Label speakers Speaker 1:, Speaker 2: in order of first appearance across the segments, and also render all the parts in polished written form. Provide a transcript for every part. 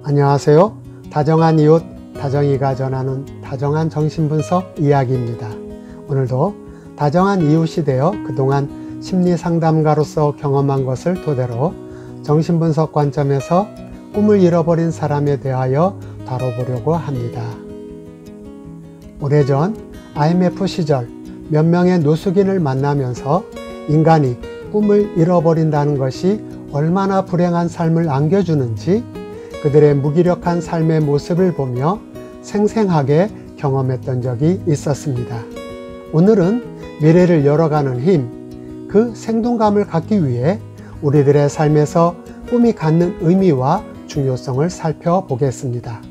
Speaker 1: 안녕하세요. 다정한 이웃, 다정이가 전하는 다정한 정신분석 이야기입니다. 오늘도 다정한 이웃이 되어 그동안 심리상담가로서 경험한 것을 토대로 정신분석 관점에서 꿈을 잃어버린 사람에 대하여 다뤄보려고 합니다. 오래전 IMF 시절 몇 명의 노숙인을 만나면서 인간이 꿈을 잃어버린다는 것이 얼마나 불행한 삶을 안겨주는지 그들의 무기력한 삶의 모습을 보며 생생하게 경험했던 적이 있었습니다. 오늘은 미래를 열어가는 힘, 그 생동감을 갖기 위해 우리들의 삶에서 꿈이 갖는 의미와 중요성을 살펴보겠습니다.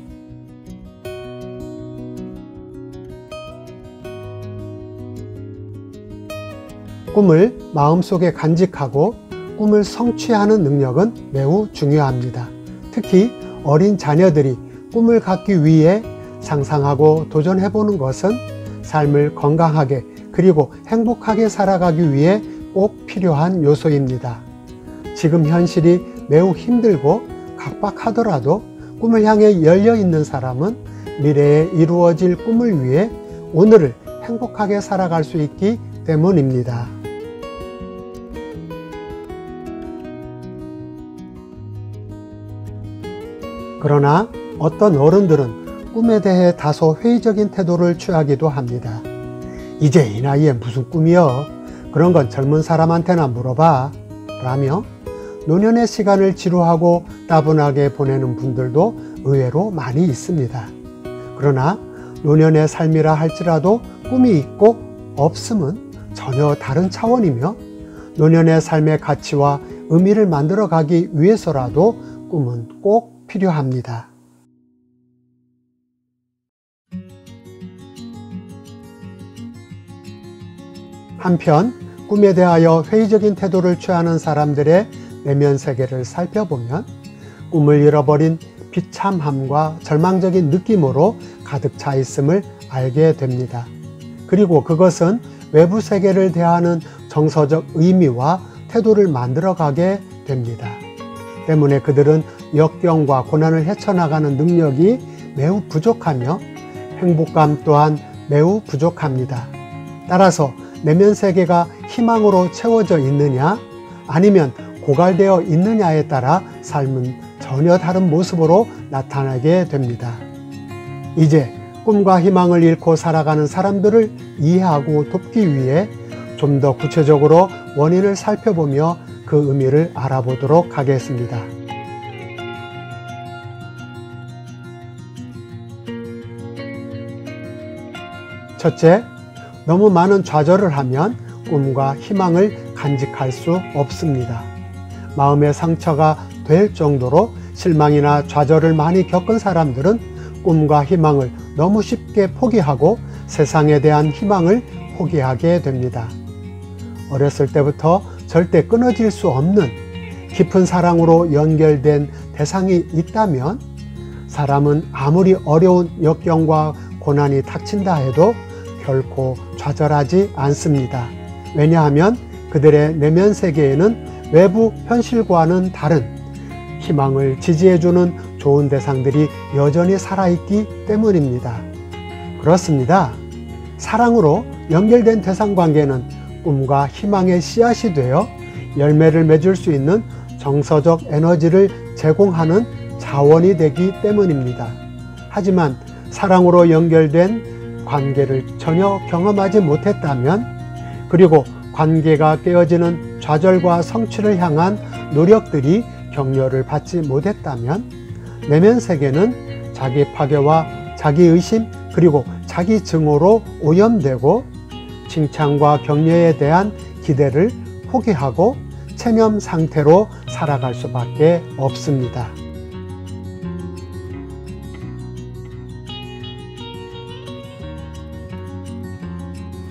Speaker 1: 꿈을 마음속에 간직하고 꿈을 성취하는 능력은 매우 중요합니다. 특히 어린 자녀들이 꿈을 갖기 위해 상상하고 도전해보는 것은 삶을 건강하게 그리고 행복하게 살아가기 위해 꼭 필요한 요소입니다. 지금 현실이 매우 힘들고 각박하더라도 꿈을 향해 열려있는 사람은 미래에 이루어질 꿈을 위해 오늘을 행복하게 살아갈 수 있기 때문입니다. 그러나 어떤 어른들은 꿈에 대해 다소 회의적인 태도를 취하기도 합니다. 이제 이 나이에 무슨 꿈이여? 그런 건 젊은 사람한테나 물어봐. 라며 노년의 시간을 지루하고 따분하게 보내는 분들도 의외로 많이 있습니다. 그러나 노년의 삶이라 할지라도 꿈이 있고 없음은 전혀 다른 차원이며 노년의 삶의 가치와 의미를 만들어가기 위해서라도 꿈은 꼭 필요합니다. 한편 꿈에 대하여 회의적인 태도를 취하는 사람들의 내면 세계를 살펴보면 꿈을 잃어버린 비참함과 절망적인 느낌으로 가득 차 있음을 알게 됩니다. 그리고 그것은 외부 세계를 대하는 정서적 의미와 태도를 만들어가게 됩니다. 때문에 그들은 역경과 고난을 헤쳐나가는 능력이 매우 부족하며 행복감 또한 매우 부족합니다. 따라서 내면 세계가 희망으로 채워져 있느냐 아니면 고갈되어 있느냐에 따라 삶은 전혀 다른 모습으로 나타나게 됩니다. 이제 꿈과 희망을 잃고 살아가는 사람들을 이해하고 돕기 위해 좀 더 구체적으로 원인을 살펴보며 그 의미를 알아보도록 하겠습니다. 첫째, 너무 많은 좌절을 하면 꿈과 희망을 간직할 수 없습니다. 마음의 상처가 될 정도로 실망이나 좌절을 많이 겪은 사람들은 꿈과 희망을 너무 쉽게 포기하고 세상에 대한 희망을 포기하게 됩니다. 어렸을 때부터 절대 끊어질 수 없는 깊은 사랑으로 연결된 대상이 있다면 사람은 아무리 어려운 역경과 고난이 닥친다 해도 결코 좌절하지 않습니다. 왜냐하면 그들의 내면 세계에는 외부 현실과는 다른 희망을 지지해주는 좋은 대상들이 여전히 살아있기 때문입니다. 그렇습니다. 사랑으로 연결된 대상 관계는 꿈과 희망의 씨앗이 되어 열매를 맺을 수 있는 정서적 에너지를 제공하는 자원이 되기 때문입니다. 하지만 사랑으로 연결된 관계를 전혀 경험하지 못했다면 그리고 관계가 깨어지는 좌절과 성취를 향한 노력들이 격려를 받지 못했다면 내면 세계는 자기 파괴와 자기 의심 그리고 자기 증오로 오염되고 칭찬과 격려에 대한 기대를 포기하고 체면 상태로 살아갈 수밖에 없습니다.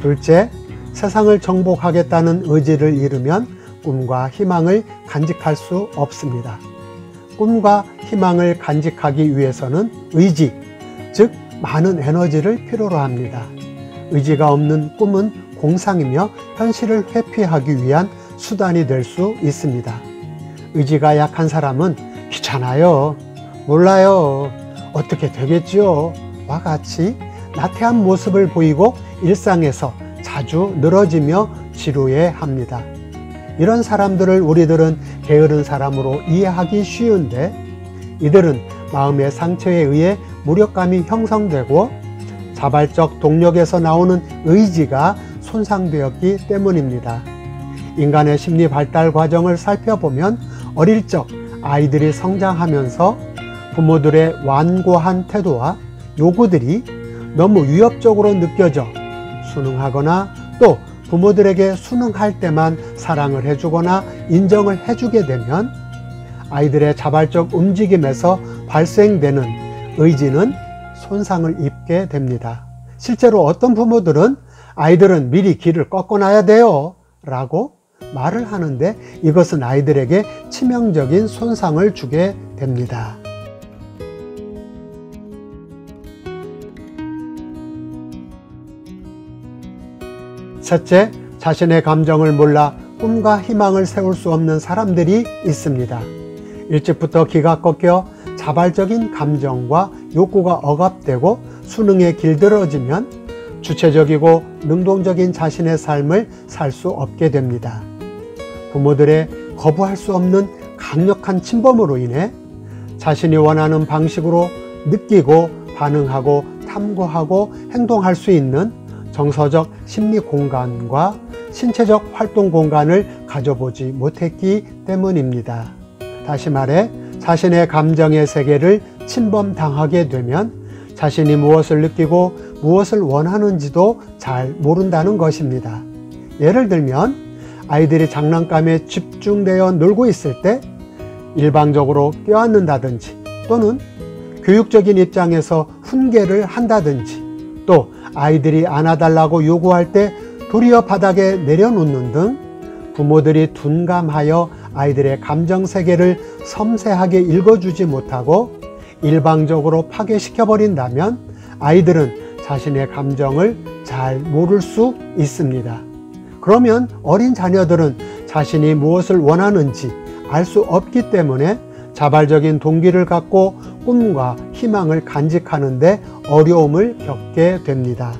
Speaker 1: 둘째, 세상을 정복하겠다는 의지를 잃으면 꿈과 희망을 간직할 수 없습니다. 꿈과 희망을 간직하기 위해서는 의지, 즉 많은 에너지를 필요로 합니다. 의지가 없는 꿈은 공상이며 현실을 회피하기 위한 수단이 될 수 있습니다. 의지가 약한 사람은 귀찮아요, 몰라요, 어떻게 되겠지요 와 같이 나태한 모습을 보이고 일상에서 자주 늘어지며 지루해합니다. 이런 사람들을 우리들은 게으른 사람으로 이해하기 쉬운데, 이들은 마음의 상처에 의해 무력감이 형성되고 자발적 동력에서 나오는 의지가 손상되었기 때문입니다. 인간의 심리 발달 과정을 살펴보면 어릴 적 아이들이 성장하면서 부모들의 완고한 태도와 요구들이 너무 위협적으로 느껴져 순응하거나 또 부모들에게 순응할 때만 사랑을 해주거나 인정을 해주게 되면 아이들의 자발적 움직임에서 발생되는 의지는 손상을 입게 됩니다. 실제로 어떤 부모들은 아이들은 미리 길을 꺾어놔야 돼요 라고 말을 하는데, 이것은 아이들에게 치명적인 손상을 주게 됩니다. 셋째, 자신의 감정을 몰라 꿈과 희망을 세울 수 없는 사람들이 있습니다. 일찍부터 기가 꺾여 자발적인 감정과 욕구가 억압되고 수능에 길들어지면 주체적이고 능동적인 자신의 삶을 살 수 없게 됩니다. 부모들의 거부할 수 없는 강력한 침범으로 인해 자신이 원하는 방식으로 느끼고 반응하고 탐구하고 행동할 수 있는 정서적 심리 공간과 신체적 활동 공간을 가져보지 못했기 때문입니다. 다시 말해 자신의 감정의 세계를 침범당하게 되면 자신이 무엇을 느끼고 무엇을 원하는지도 잘 모른다는 것입니다. 예를 들면 아이들이 장난감에 집중되어 놀고 있을 때 일방적으로 껴안는다든지, 또는 교육적인 입장에서 훈계를 한다든지, 또 아이들이 안아달라고 요구할 때 도리어 바닥에 내려놓는 등 부모들이 둔감하여 아이들의 감정 세계를 섬세하게 읽어주지 못하고 일방적으로 파괴시켜버린다면 아이들은 자신의 감정을 잘 모를 수 있습니다. 그러면 어린 자녀들은 자신이 무엇을 원하는지 알 수 없기 때문에 자발적인 동기를 갖고 꿈과 희망을 간직하는 데 어려움을 겪게 됩니다.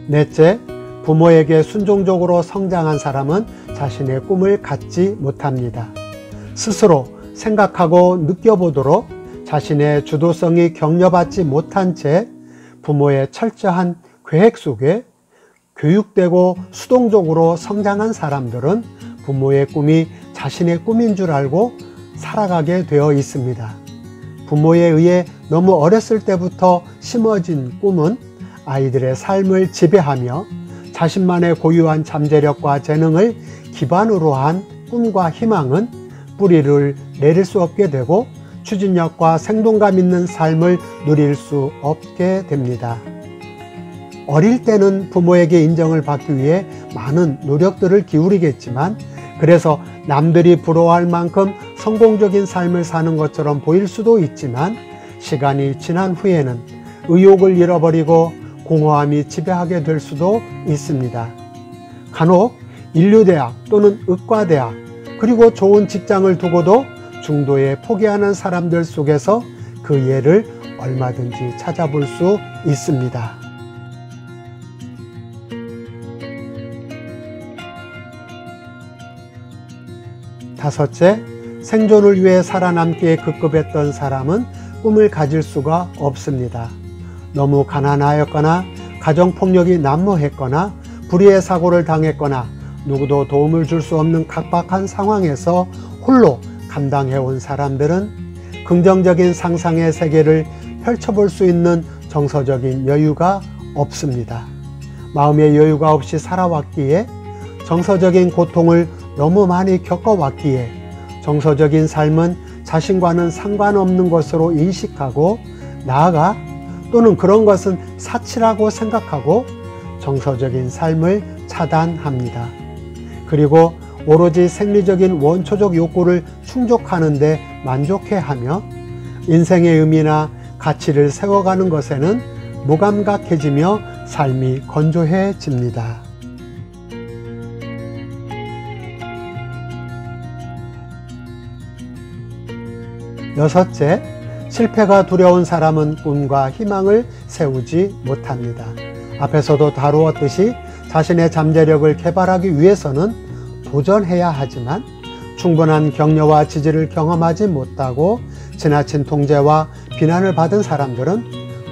Speaker 1: 넷째, 부모에게 순종적으로 성장한 사람은 자신의 꿈을 갖지 못합니다. 스스로 생각하고 느껴보도록 자신의 주도성이 격려받지 못한 채 부모의 철저한 계획 속에 교육되고 수동적으로 성장한 사람들은 부모의 꿈이 자신의 꿈인 줄 알고 살아가게 되어 있습니다. 부모에 의해 너무 어렸을 때부터 심어진 꿈은 아이들의 삶을 지배하며 자신만의 고유한 잠재력과 재능을 기반으로 한 꿈과 희망은 뿌리를 내릴 수 없게 되고 추진력과 생동감 있는 삶을 누릴 수 없게 됩니다. 어릴 때는 부모에게 인정을 받기 위해 많은 노력들을 기울이겠지만, 그래서 남들이 부러워할 만큼 성공적인 삶을 사는 것처럼 보일 수도 있지만, 시간이 지난 후에는 의욕을 잃어버리고 공허함이 지배하게 될 수도 있습니다. 간혹 인류대학 또는 의과대학 그리고 좋은 직장을 두고도 중도에 포기하는 사람들 속에서 그 예를 얼마든지 찾아볼 수 있습니다. 다섯째, 생존을 위해 살아남기에 급급했던 사람은 꿈을 가질 수가 없습니다. 너무 가난하였거나 가정폭력이 난무했거나 불의의 사고를 당했거나 누구도 도움을 줄 수 없는 각박한 상황에서 홀로 감당해온 사람들은 긍정적인 상상의 세계를 펼쳐볼 수 있는 정서적인 여유가 없습니다. 마음의 여유가 없이 살아왔기에, 정서적인 고통을 너무 많이 겪어왔기에 정서적인 삶은 자신과는 상관없는 것으로 인식하고 나아가 또는 그런 것은 사치라고 생각하고 정서적인 삶을 차단합니다. 그리고 오로지 생리적인 원초적 욕구를 충족하는 데 만족해하며 인생의 의미나 가치를 세워가는 것에는 무감각해지며 삶이 건조해집니다. 여섯째, 실패가 두려운 사람은 꿈과 희망을 세우지 못합니다. 앞에서도 다루었듯이 자신의 잠재력을 개발하기 위해서는 도전해야 하지만 충분한 격려와 지지를 경험하지 못하고 지나친 통제와 비난을 받은 사람들은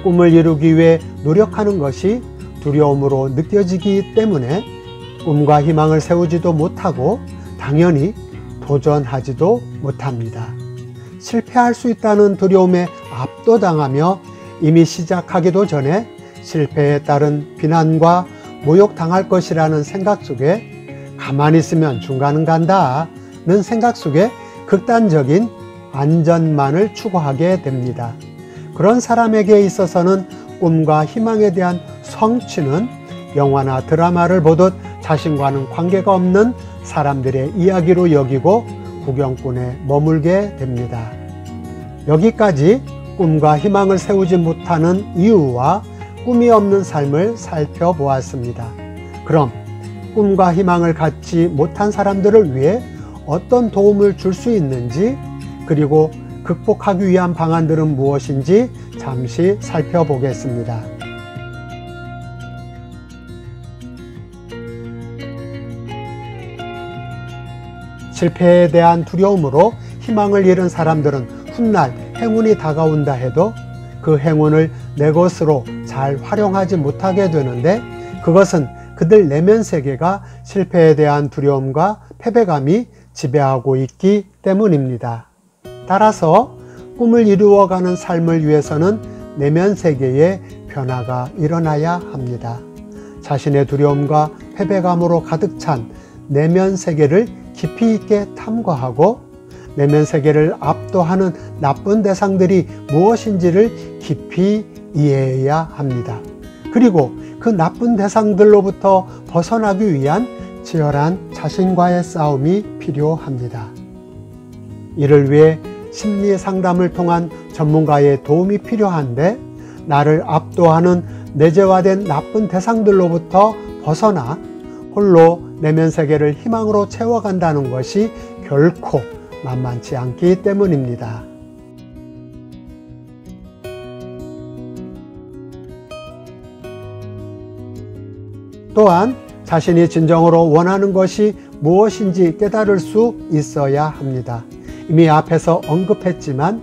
Speaker 1: 꿈을 이루기 위해 노력하는 것이 두려움으로 느껴지기 때문에 꿈과 희망을 세우지도 못하고 당연히 도전하지도 못합니다. 실패할 수 있다는 두려움에 압도당하며 이미 시작하기도 전에 실패에 따른 비난과 모욕당할 것이라는 생각 속에 가만히 있으면 중간은 간다는 생각 속에 극단적인 안전만을 추구하게 됩니다. 그런 사람에게 있어서는 꿈과 희망에 대한 성취는 영화나 드라마를 보듯 자신과는 관계가 없는 사람들의 이야기로 여기고 구경꾼에 머물게 됩니다. 여기까지 꿈과 희망을 세우지 못하는 이유와 꿈이 없는 삶을 살펴보았습니다. 그럼 꿈과 희망을 갖지 못한 사람들을 위해 어떤 도움을 줄 수 있는지, 그리고 극복하기 위한 방안들은 무엇인지 잠시 살펴보겠습니다. 실패에 대한 두려움으로 희망을 잃은 사람들은 훗날 행운이 다가온다 해도 그 행운을 내 것으로 잘 활용하지 못하게 되는데, 그것은 그들 내면 세계가 실패에 대한 두려움과 패배감이 지배하고 있기 때문입니다. 따라서 꿈을 이루어가는 삶을 위해서는 내면 세계에 변화가 일어나야 합니다. 자신의 두려움과 패배감으로 가득 찬 내면 세계를 깊이 있게 탐구하고 내면 세계를 압도하는 나쁜 대상들이 무엇인지를 깊이 이해해야 합니다. 그리고 그 나쁜 대상들로부터 벗어나기 위한 치열한 자신과의 싸움이 필요합니다. 이를 위해 심리 상담을 통한 전문가의 도움이 필요한데, 나를 압도하는 내재화된 나쁜 대상들로부터 벗어나 홀로 내면 세계를 희망으로 채워간다는 것이 결코 만만치 않기 때문입니다. 또한 자신이 진정으로 원하는 것이 무엇인지 깨달을 수 있어야 합니다. 이미 앞에서 언급했지만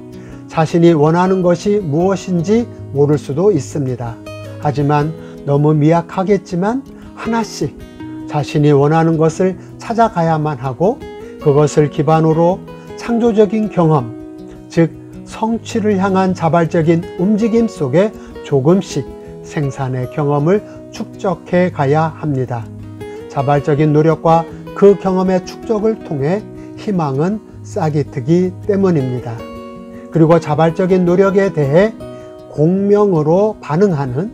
Speaker 1: 자신이 원하는 것이 무엇인지 모를 수도 있습니다. 하지만 너무 미약하겠지만 하나씩 자신이 원하는 것을 찾아가야만 하고, 그것을 기반으로 창조적인 경험, 즉 성취를 향한 자발적인 움직임 속에 조금씩 생산의 경험을 축적해 가야 합니다. 자발적인 노력과 그 경험의 축적을 통해 희망은 싹이 트기 때문입니다. 그리고 자발적인 노력에 대해 공명으로 반응하는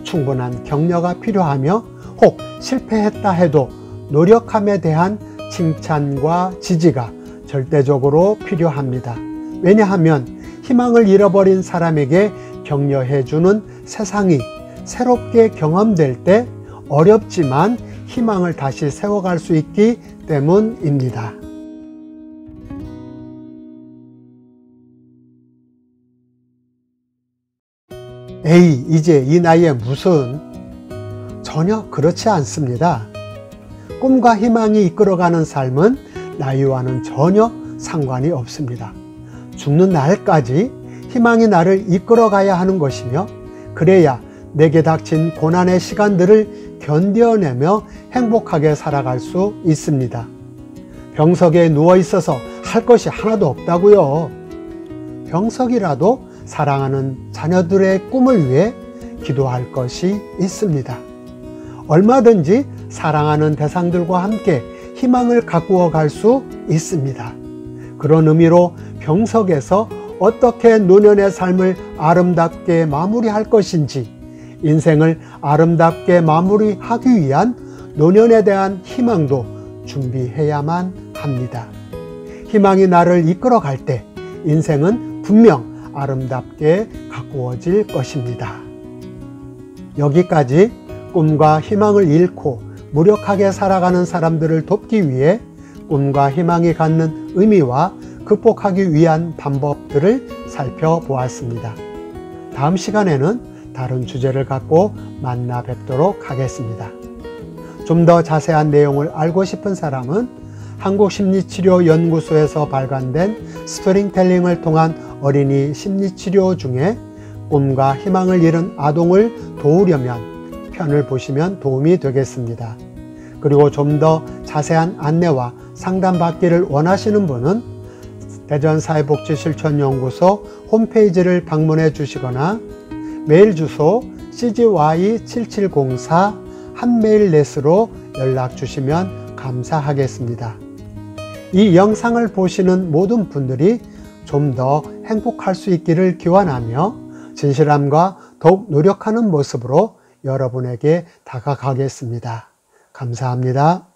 Speaker 1: 충분한 격려가 필요하며, 혹 실패했다 해도 노력함에 대한 칭찬과 지지가 절대적으로 필요합니다. 왜냐하면 희망을 잃어버린 사람에게 격려해주는 세상이 새롭게 경험될 때 어렵지만 희망을 다시 세워갈 수 있기 때문입니다. 에이, 이제 이 나이에 무슨? 전혀 그렇지 않습니다. 꿈과 희망이 이끌어가는 삶은 나이와는 전혀 상관이 없습니다. 죽는 날까지 희망이 나를 이끌어가야 하는 것이며, 그래야 내게 닥친 고난의 시간들을 견뎌내며 행복하게 살아갈 수 있습니다. 병석에 누워 있어서 할 것이 하나도 없다고요. 병석이라도 사랑하는 자녀들의 꿈을 위해 기도할 것이 있습니다. 얼마든지 사랑하는 대상들과 함께 희망을 가꾸어 갈 수 있습니다. 그런 의미로 병석에서 어떻게 노년의 삶을 아름답게 마무리할 것인지, 인생을 아름답게 마무리하기 위한 노년에 대한 희망도 준비해야만 합니다. 희망이 나를 이끌어 갈 때 인생은 분명 아름답게 가꾸어질 것입니다. 여기까지 꿈과 희망을 잃고 무력하게 살아가는 사람들을 돕기 위해 꿈과 희망이 갖는 의미와 극복하기 위한 방법들을 살펴보았습니다. 다음 시간에는 다른 주제를 갖고 만나 뵙도록 하겠습니다. 좀 더 자세한 내용을 알고 싶은 사람은 한국심리치료연구소에서 발간된 스토리텔링을 통한 어린이 심리치료 중에 꿈과 희망을 잃은 아동을 도우려면 편을 보시면 도움이 되겠습니다. 그리고 좀 더 자세한 안내와 상담받기를 원하시는 분은 대전사회복지실천연구소 홈페이지를 방문해 주시거나 메일 주소 cgy7704@mail.net으로 연락 주시면 감사하겠습니다. 이 영상을 보시는 모든 분들이 좀 더 행복할 수 있기를 기원하며 진실함과 더욱 노력하는 모습으로 여러분에게 다가가겠습니다. 감사합니다.